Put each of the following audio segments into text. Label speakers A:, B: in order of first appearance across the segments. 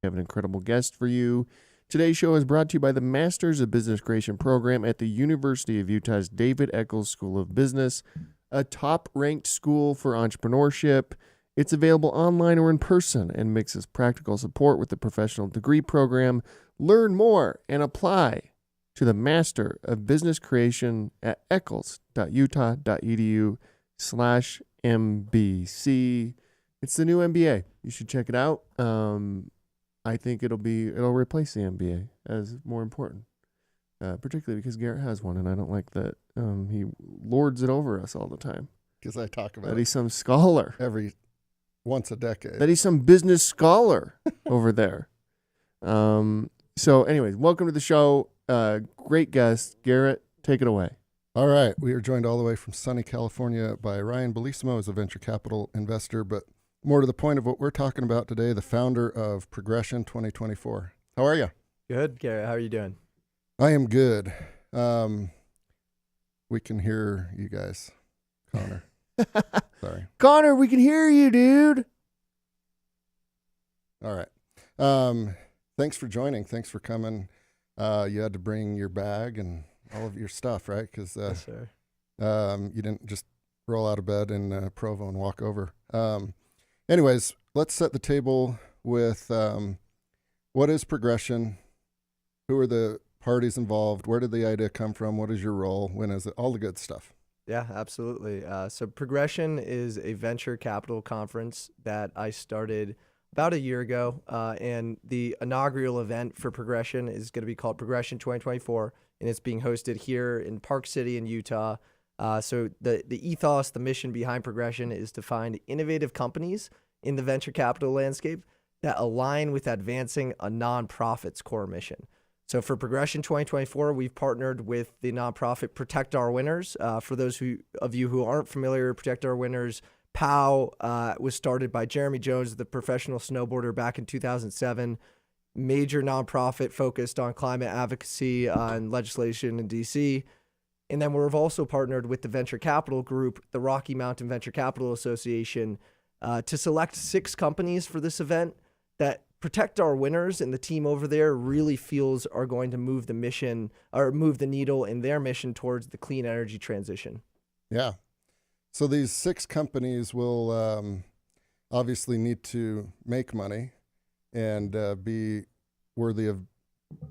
A: We have an incredible guest for you. Today's show is brought to you by the Masters of Business Creation program at the University of Utah's David Eccles School of Business, a top-ranked school for entrepreneurship. It's available online or in person and mixes practical support with the professional degree program. Learn more and apply to the Master of Business Creation at eccles.utah.edu/MBC. It's the new MBA. You should check it out. I think it'll replace the MBA as more important, particularly because Garrett has one, and I don't like that he lords it over us all the time.
B: Because I talk about
A: that he's some scholar
B: once a decade.
A: That he's some business scholar over there. So, anyways, welcome to the show. Great guest, Garrett. Take it away.
B: All right, we are joined all the way from sunny California by Ryan Bellisimo as a venture capital investor, but more to the point of what we're talking about today, the founder of Progression 2024. How are you?
C: Good, Garrett. How are you doing?
B: I am good. We can hear you guys. Connor. Sorry.
A: Connor, we can hear you, dude.
B: All right. Thanks for joining. Thanks for coming. You had to bring your bag and all of your stuff, right? Because
C: yes, sir.
B: You didn't just roll out of bed in Provo and walk over. Anyways, let's set the table with what is Progression? Who are the parties involved? Where did the idea come from? What is your role? When is it? All the good stuff.
C: Yeah, absolutely. So Progression is a venture capital conference that I started about a year ago. And the inaugural event for Progression is going to be called Progression 2024. And it's being hosted here in Park City in Utah. So the ethos, the mission behind Progression is to find innovative companies in the venture capital landscape that align with advancing a nonprofit's core mission. So for Progression 2024, we've partnered with the nonprofit Protect Our Winners. For those of you who aren't familiar, Protect Our Winners, POW was started by Jeremy Jones, the professional snowboarder, back in 2007. Major nonprofit focused on climate advocacy and legislation in DC. And then we've also partnered with the venture capital group, the Rocky Mountain Venture Capital Association, to select 6 companies for this event that Protect Our Winners and the team over there really feels are going to move the mission or move the needle in their mission towards the clean energy transition.
B: Yeah. So these 6 companies will obviously need to make money and be worthy of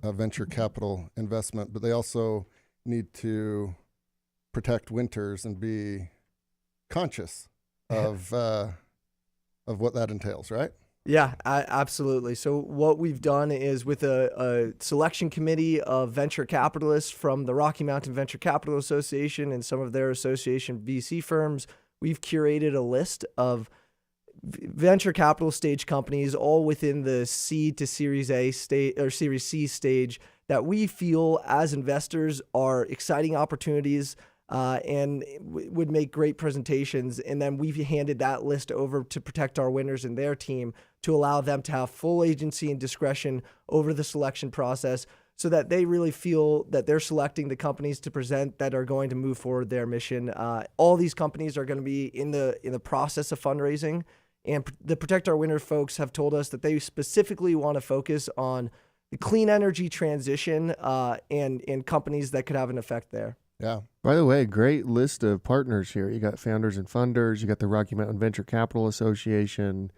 B: a venture capital investment, but they also need to protect winters and be conscious of what that entails, right?
C: Yeah, absolutely. So what we've done is with a selection committee of venture capitalists from the Rocky Mountain Venture Capital Association and some of their association VC firms, we've curated a list of venture capital stage companies, all within the seed to Series A stage or Series C stage, that we feel as investors are exciting opportunities and would make great presentations. And then we've handed that list over to Protect Our Winners and their team to allow them to have full agency and discretion over the selection process so that they really feel that they're selecting the companies to present that are going to move forward their mission. All these companies are going to be in the process of fundraising, and the Protect Our Winners folks have told us that they specifically want to focus on the clean energy transition and companies that could have an effect there.
B: Yeah.
A: By the way, great list of partners here. You got founders and funders. You got the Rocky Mountain Venture Capital Association,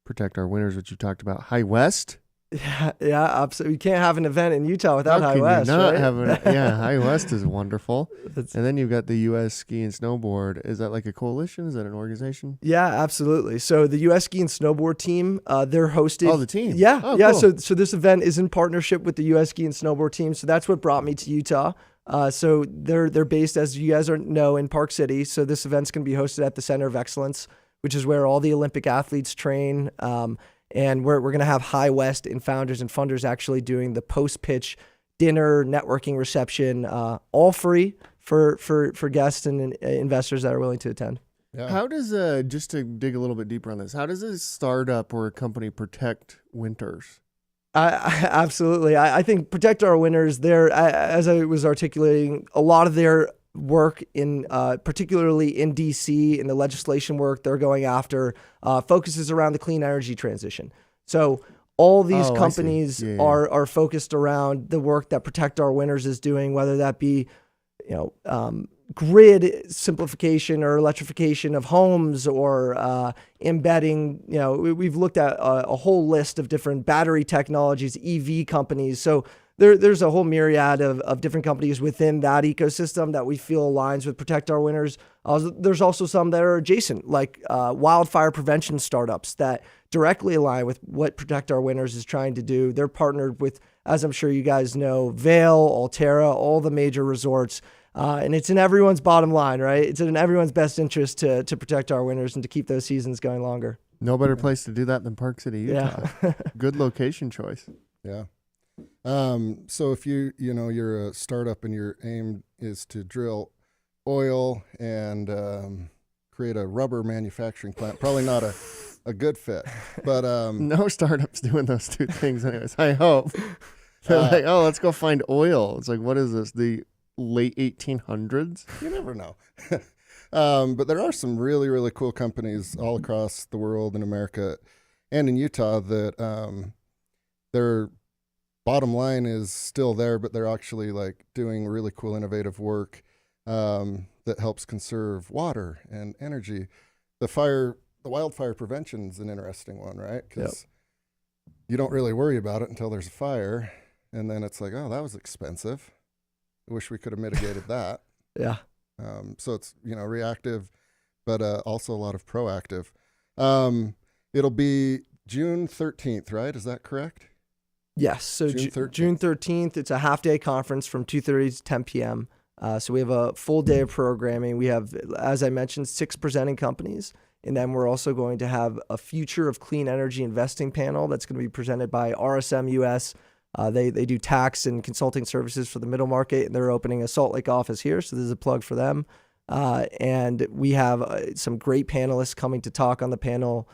A: Protect Our Winners, which you talked about. High West.
C: Yeah, absolutely. You can't have an event in Utah without High West, right?
A: Yeah, High West is wonderful. And then you've got the U.S. Ski and Snowboard. Is that like a coalition? Is that an organization?
C: Yeah, absolutely. So the U.S. Ski and Snowboard team, they're hosting.
A: Oh, the team.
C: Yeah, yeah.
A: Cool.
C: So this event is in partnership with the U.S. Ski and Snowboard team. So that's what brought me to Utah. So they're based, as you guys know, in Park City. So this event's going to be hosted at the Center of Excellence, which is where all the Olympic athletes train. And we're going to have High West and founders and funders actually doing the post-pitch dinner, networking reception, all free for guests and investors that are willing to attend.
B: Yeah.
A: How does, just to dig a little bit deeper on this, how does a startup or a company protect winters?
C: Absolutely. I think Protect Our Winners, as I was articulating, a lot of their work in particularly in DC in the legislation work they're going after focuses around the clean energy transition. So all these
A: Oh, I see.
C: companies
A: Yeah, yeah.
C: are focused around the work that Protect Our Winters is doing, whether that be, grid simplification or electrification of homes, or embedding. We've looked at a whole list of different battery technologies, EV companies. So there's a whole myriad of different companies within that ecosystem that we feel aligns with Protect Our Winters. There's also some that are adjacent, like wildfire prevention startups that directly align with what Protect Our Winters is trying to do. They're partnered with, as I'm sure you guys know, Vail, Alterra, all the major resorts. And it's in everyone's bottom line, right? It's in everyone's best interest to protect our winters and to keep those seasons going longer.
A: No better place to do that than Park City, Utah.
C: Yeah.
A: Good location choice.
B: Yeah. So if you're a startup and your aim is to drill oil and create a rubber manufacturing plant, probably not a good fit. But
A: No startups doing those two things anyways, I hope. They're like, oh, let's go find oil. It's like, what is this, the late 1800s?
B: you never know. But there are some really, really cool companies all across the world, in America and in Utah, that their bottom line is still there, but they're actually like doing really cool, innovative work that helps conserve water and energy. The wildfire prevention is an interesting one, right? Because you don't really worry about it until there's a fire, and then it's like, oh, that was expensive. I wish we could have mitigated that.
C: Yeah.
B: So it's, reactive, but also a lot of proactive. It'll be June 13th, right? Is that correct?
C: Yes. So June 13th, it's a half-day conference from 2:30 to 10 p.m. So we have a full day of programming. We have, as I mentioned, 6 presenting companies. And then we're also going to have a Future of Clean Energy Investing panel that's going to be presented by RSM US. They do tax and consulting services for the middle market, and they're opening a Salt Lake office here, so this is a plug for them. And we have some great panelists coming to talk on the panel.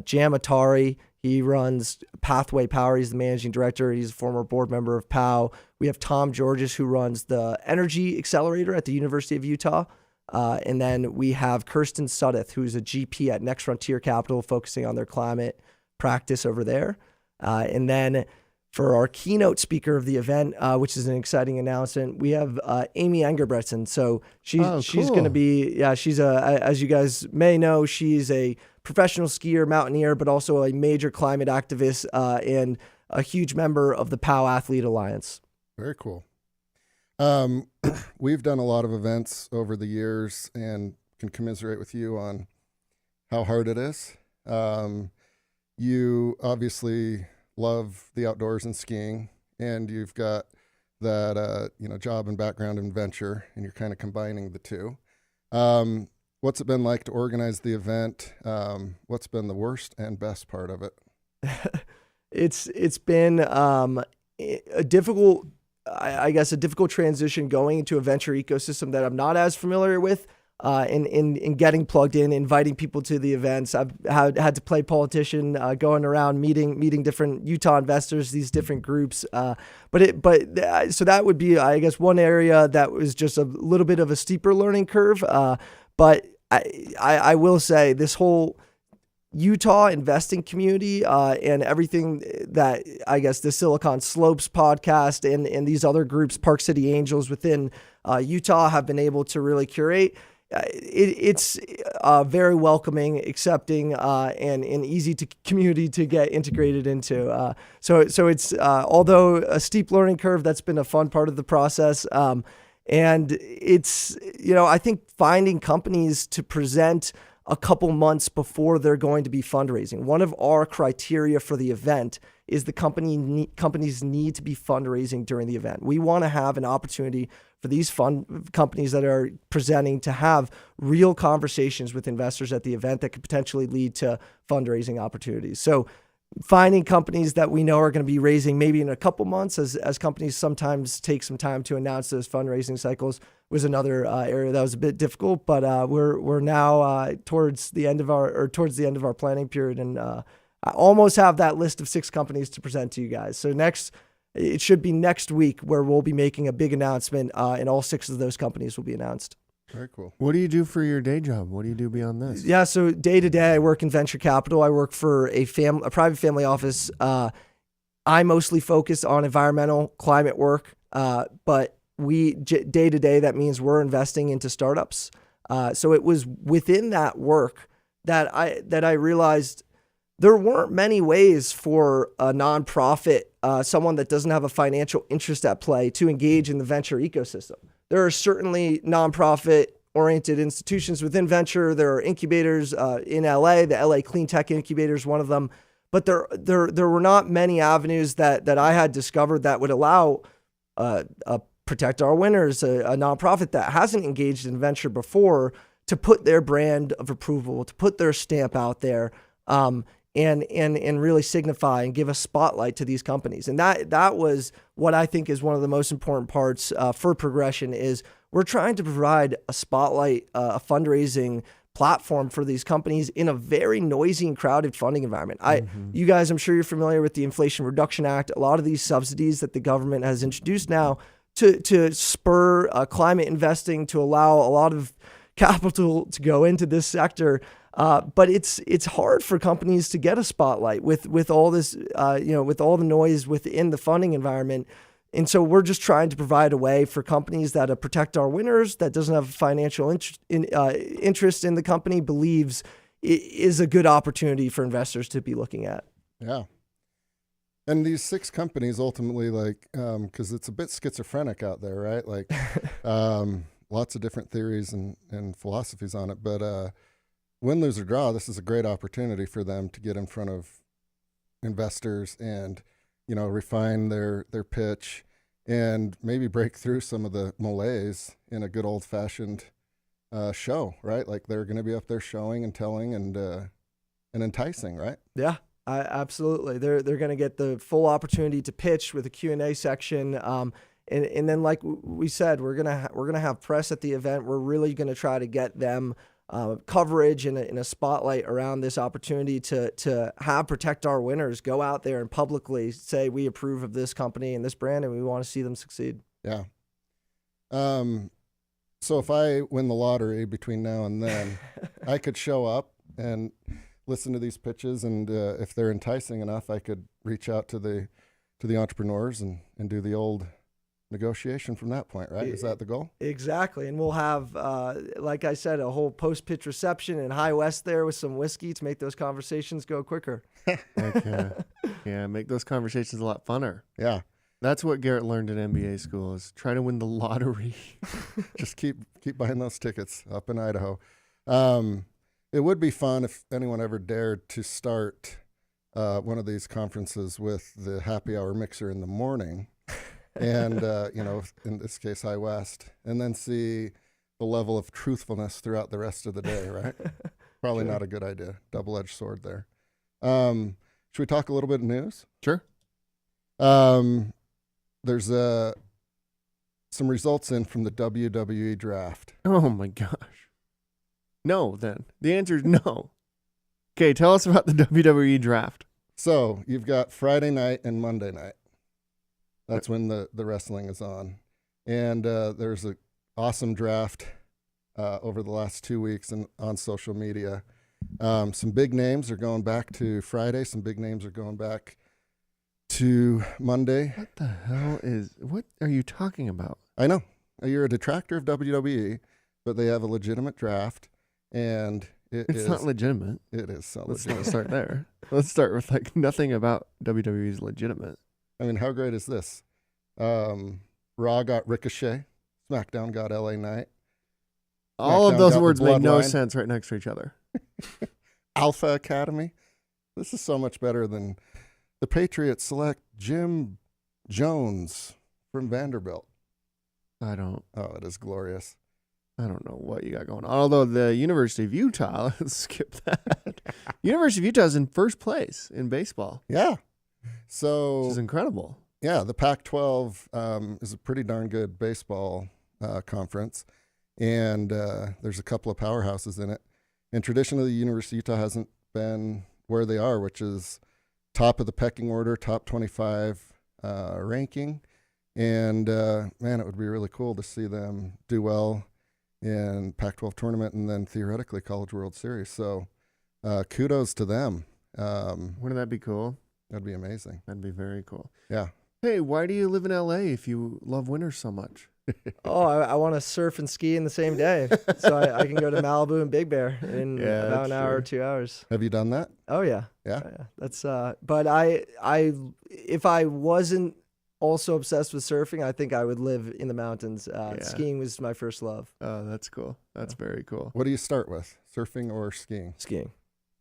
C: Jam Atari, he runs Pathway Power. He's the managing director. He's a former board member of POW. We have Tom Georges, who runs the Energy Accelerator at the University of Utah. And then we have Kirsten Suddeth, who's a GP at Next Frontier Capital, focusing on their climate practice over there. And then for our keynote speaker of the event, which is an exciting announcement, we have Amy Engerbretson. So she's going to be, she's as you guys may know, she's a professional skier, mountaineer, but also a major climate activist and a huge member of the POW Athlete Alliance.
B: Very cool. We've done a lot of events over the years and can commiserate with you on how hard it is. You obviously love the outdoors and skiing, and you've got that job and background in venture, and you're kind of combining the two. What's it been like to organize the event? What's been the worst and best part of it?
C: It's been a difficult, I guess, a difficult transition going into a venture ecosystem that I'm not as familiar with. In getting plugged in, inviting people to the events. I've had to play politician, going around meeting different Utah investors, these different groups. So that would be, I guess, one area that was just a little bit of a steeper learning curve. But I will say this whole Utah investing community and everything that, I guess, the Silicon Slopes podcast and these other groups, Park City Angels within Utah, have been able to really curate. It's very welcoming, accepting, and easy to community to get integrated into. So it's although a steep learning curve, that's been a fun part of the process. And it's, I think finding companies to present a couple months before they're going to be fundraising. One of our criteria for the event is the companies need to be fundraising during the event. We want to have an opportunity for these companies that are presenting to have real conversations with investors at the event that could potentially lead to fundraising opportunities. So finding companies that we know are going to be raising maybe in a couple months, as companies sometimes take some time to announce those fundraising cycles, was another area that was a bit difficult. But we're now towards the end of our planning period, and I almost have that list of 6 companies to present to you guys. So it should be next week where we'll be making a big announcement, and all 6 of those companies will be announced.
B: Very cool.
A: What do you do for your day job? What do you do beyond this?
C: Yeah, so day to day, I work in venture capital. I work for a private family office I mostly focus on environmental climate work, but day to day, that means we're investing into startups. So it was within that work that I realized there weren't many ways for a nonprofit, someone that doesn't have a financial interest at play, to engage in the venture ecosystem. There are certainly nonprofit-oriented institutions within venture. There are incubators in LA. The LA Clean Tech Incubator is one of them. But there were not many avenues that I had discovered that would allow Protect Our Winners, a nonprofit that hasn't engaged in venture before, to put their brand of approval, to put their stamp out there, and really signify and give a spotlight to these companies. And that was what I think is one of the most important parts for Progression. Is we're trying to provide a spotlight, a fundraising platform for these companies in a very noisy and crowded funding environment. You guys, I'm sure you're familiar with the Inflation Reduction Act. A lot of these subsidies that the government has introduced now to spur climate investing, to allow a lot of capital to go into this sector. But it's hard for companies to get a spotlight with all this, with all the noise within the funding environment. And so we're just trying to provide a way for companies that Protect Our Winners, that doesn't have financial interest in the company, believes is a good opportunity for investors to be looking at.
B: Yeah. And these 6 companies ultimately, like, because it's a bit schizophrenic out there, right? Like, lots of different theories and philosophies on it. But win, lose, or draw, this is a great opportunity for them to get in front of investors and, refine their pitch and maybe break through some of the malaise in a good old-fashioned show, right? Like, they're going to be up there showing and telling and enticing, right?
C: Yeah. Absolutely. They're going to get the full opportunity to pitch with a Q&A section. And then, like we said, we're going to have press at the event. We're really going to try to get them coverage and a spotlight around this opportunity to have Protect Our Winners go out there and publicly say we approve of this company and this brand and we want to see them succeed.
B: Yeah. So if I win the lottery between now and then, I could show up and listen to these pitches, and if they're enticing enough, I could reach out to the entrepreneurs and do the old negotiation from that point, right? Is that the goal?
C: Exactly. And we'll have, like I said, a whole post-pitch reception in High West there with some whiskey to make those conversations go quicker.
A: Yeah, make those conversations a lot funner.
B: Yeah.
A: That's what Garrett learned in MBA school, is try to win the lottery.
B: Just keep buying those tickets up in Idaho. It would be fun if anyone ever dared to start one of these conferences with the happy hour mixer in the morning. And, in this case, High West, and then see the level of truthfulness throughout the rest of the day, right? Probably not a good idea. Double-edged sword there. Should we talk a little bit of news?
A: Sure.
B: There's some results in from the WWE draft.
A: Oh, my gosh. No, then. The answer is no. Okay, tell us about the WWE draft.
B: So you've got Friday night and Monday night. That's when the wrestling is on. And there's an awesome draft over the last 2 weeks on social media. Some big names are going back to Friday. Some big names are going back to Monday.
A: What are you talking about?
B: I know. You're a detractor of WWE, but they have a legitimate draft. And
A: it's not legitimate.
B: It is so
A: Let's
B: legitimate.
A: not start there. Let's start with nothing about WWE is legitimate.
B: I mean, how great is this? Raw got Ricochet. SmackDown got LA Knight.
A: All of those words made no
B: Bloodline.
A: sense right next to each other.
B: Alpha Academy. This is so much better than the Patriots select Jim Jones from Vanderbilt. Oh, it is glorious.
A: I don't know what you got going on. Although the University of Utah, let's skip that. University of Utah is in first place in baseball.
B: Yeah. So
A: Which is incredible.
B: Yeah, the Pac-12 is a pretty darn good baseball conference, and there's a couple of powerhouses in it. And traditionally, the University of Utah hasn't been where they are, which is top of the pecking order, top 25 ranking. And, man, it would be really cool to see them do well in Pac-12 tournament and then theoretically College World Series. So kudos to them.
A: Wouldn't that be cool?
B: That'd be amazing.
A: That'd be very cool.
B: Yeah.
A: Hey, why do you live in LA if you love winter so much?
C: Oh, I want to surf and ski in the same day, so I can go to Malibu and Big Bear in
A: Yeah,
C: about
A: that's
C: an hour or
A: true.
C: 2 hours.
B: Have you done that?
C: Oh yeah,
B: Yeah.
C: yeah. That's but I if I wasn't also obsessed with surfing, I think I would live in the mountains.
A: Yeah.
C: Skiing was my first love.
A: Oh, that's cool. That's very cool.
B: What do you start with? Surfing or skiing?
C: Skiing.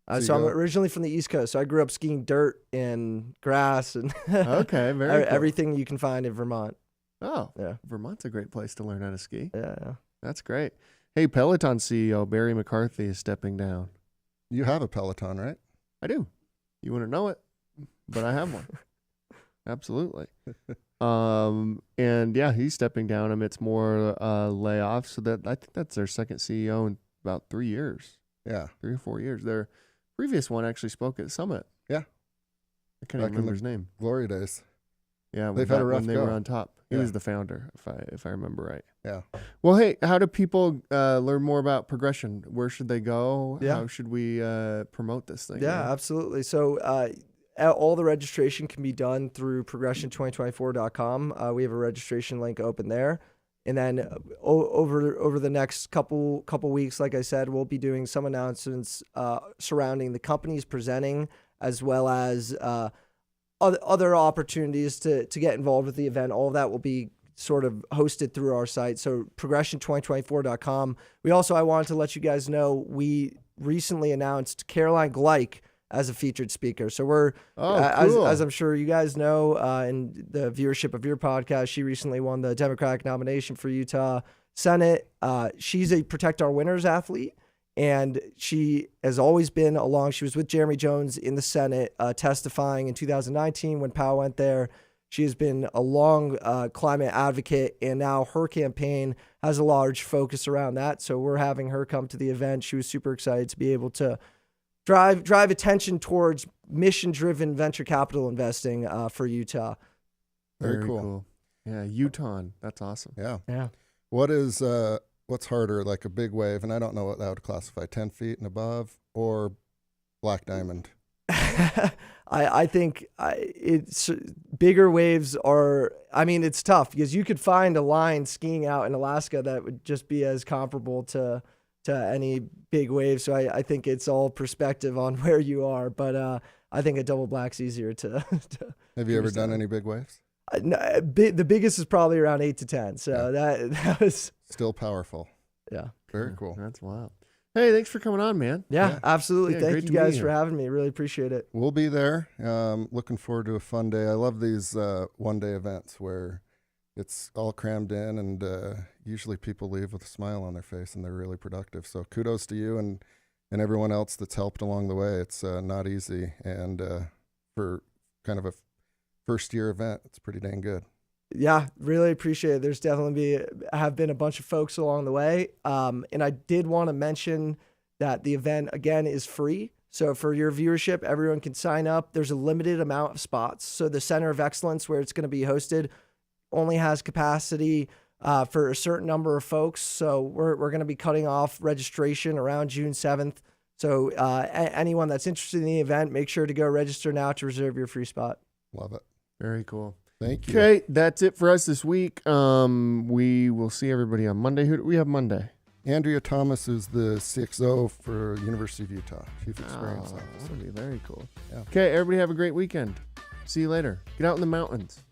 B: So you
C: So I'm
B: go-
C: originally from the East Coast, so I grew up skiing dirt and grass and
A: Okay, very cool.
C: everything you can find in Vermont.
A: Oh,
C: Yeah.
A: Vermont's a great place to learn how to ski.
C: Yeah.
A: That's great. Hey, Peloton CEO Barry McCarthy is stepping down.
B: You have a Peloton, right?
A: I do. You wouldn't know it, but I have one. Absolutely. And yeah, he's stepping down amidst more layoffs. So that I think that's their second CEO in about 3 years,
B: Yeah.
A: 3 or 4 years. Their previous one actually spoke at Summit.
B: Yeah.
A: I can't
B: Back
A: even
B: in
A: remember
B: the-
A: his name.
B: Glory days.
A: Yeah,
B: They've had a
A: back
B: rough
A: when they
B: go.
A: were on top. He
B: Yeah.
A: was the founder, if I remember right.
B: Yeah.
A: Well, hey, how do people learn more about Progression? Where should they go?
C: Yeah.
A: How should we promote this thing?
C: Yeah, absolutely. So all the registration can be done through progression2024.com. We have a registration link open there. And then over the next couple weeks, like I said, we'll be doing some announcements surrounding the companies presenting, as well as other opportunities to get involved with the event. All of that will be sort of hosted through our site. So progression2024.com. I wanted to let you guys know we recently announced Caroline Gleich as a featured speaker. So we're,
A: cool.
C: as I'm sure you guys know, in the viewership of your podcast, she recently won the Democratic nomination for Utah Senate. She's a Protect Our Winners athlete. And she has always been along. She was with Jeremy Jones in the Senate testifying in 2019 when Powell went there. She has been a long climate advocate, and now her campaign has a large focus around that. So we're having her come to the event. She was super excited to be able to drive attention towards mission-driven venture capital investing for Utah.
B: Very cool.
A: Yeah, Utah. That's awesome.
B: Yeah.
C: Yeah.
B: What's harder, like a big wave, and I don't know what that would classify, 10 feet and above, or Black Diamond?
C: I think it's bigger waves are, I mean, it's tough because you could find a line skiing out in Alaska that would just be as comparable to any big wave. So I think it's all perspective on where you are. But I think a double black's easier to
B: Have you ever done any big waves?
C: The biggest is probably around 8 to 10. So that was
B: Still powerful.
C: Yeah.
B: Very cool.
A: That's wild. Hey, thanks for coming on, man.
C: Yeah, absolutely.
A: Yeah,
C: Thank
A: great
C: you
A: to meet
C: guys
A: you.
C: for having me. Really appreciate it.
B: We'll be there. Looking forward to a fun day. I love these one-day events where it's all crammed in, and usually people leave with a smile on their face, and they're really productive. So kudos to you and everyone else that's helped along the way. It's not easy, and for kind of a first-year event, it's pretty dang good.
C: Yeah, really appreciate it. There's definitely have been a bunch of folks along the way. And I did want to mention that the event, again, is free. So for your viewership, everyone can sign up. There's a limited amount of spots. So the Center of Excellence, where it's going to be hosted, only has capacity for a certain number of folks. So we're going to be cutting off registration around June 7th. So anyone that's interested in the event, make sure to go register now to reserve your free spot.
B: Love it.
A: Very cool.
B: Thank you.
A: Okay, that's it for us this week. We will see everybody on Monday. Who do we have Monday?
B: Andrea Thomas is the CXO for University of Utah, Chief Experience
A: Oh,
B: Officer.
A: that'll be very cool.
B: Yeah.
A: Okay, everybody have a great weekend. See you later. Get out in the mountains.